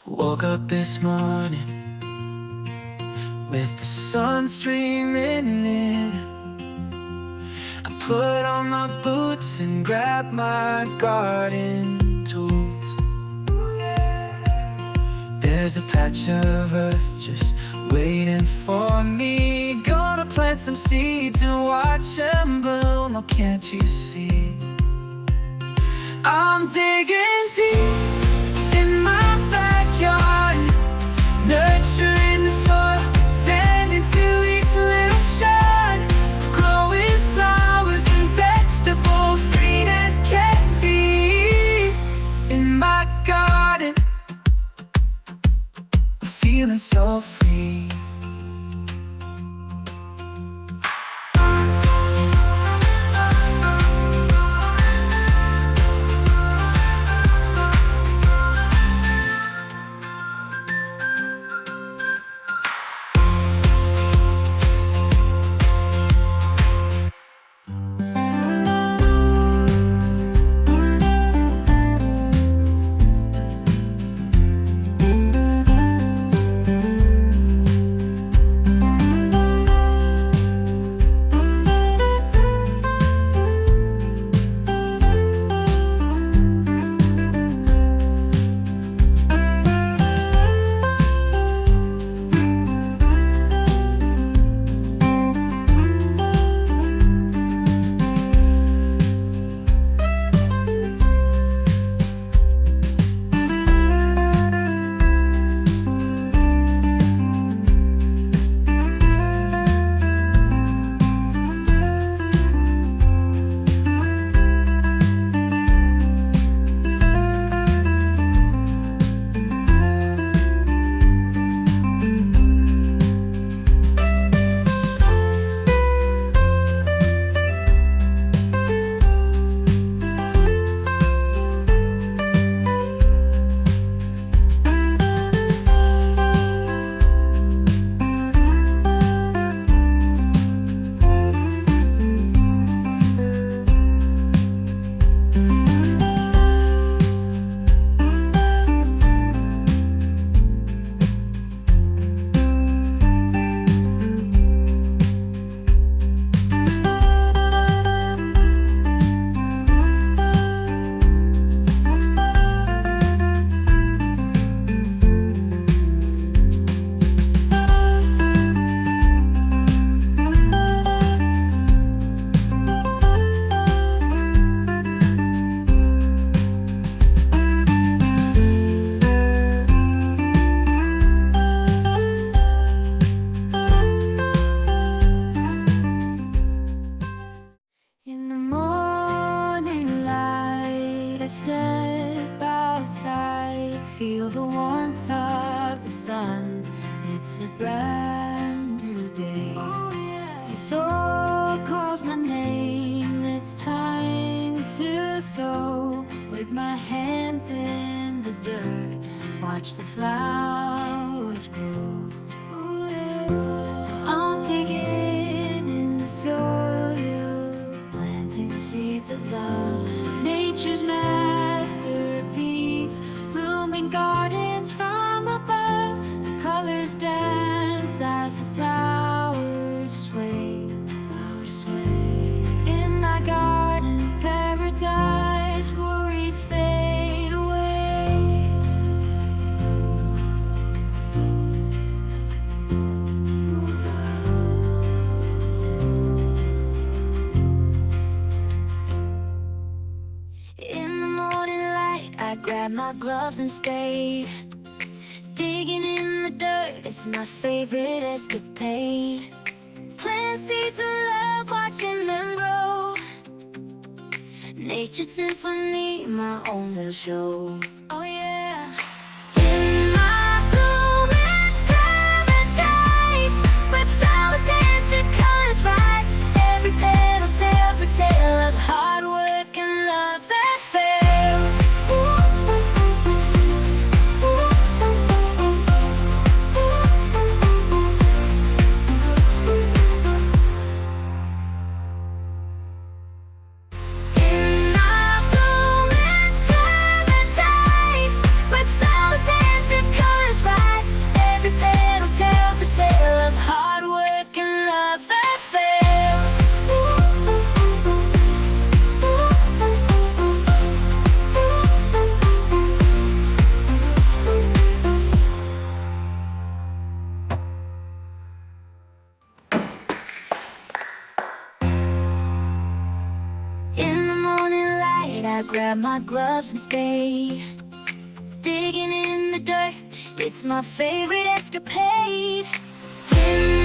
Woke up this morning with the sun streaming in. I put on my boots and grabbed my garden tools. There's a patch of earth just waiting for me. Gonna plant some seeds and watch them bloom. Oh, can't you see? I'm digging deep in my backyard, nurturing the soil, tending to each little shot, growing flowers and vegetables green as can be. In my garden, I'm feeling so free. Step outside, feel the warmth of the sun. It's a brand new day. Your soul calls my name. It's time to sow. With my hands in the dirt, watch the flowers grow. I'm digging in the soil, planting seeds of love. Nature's masterpiece, blooming gardens from above. The colors dance as the flowers sway. In my garden paradise, worries fade away. I grab my gloves and spade. Digging in the dirt, it's my favorite escapade. Plant seeds of love, watching them grow. Nature's symphony, my own little show. Oh yeah. In my blooming paradise, where flowers dance and colors rise. Every petal tells a tale of hard work and love that fails. In my blooming paradise, grab my gloves and spade. Digging in the dirt, it's my favorite escapade. In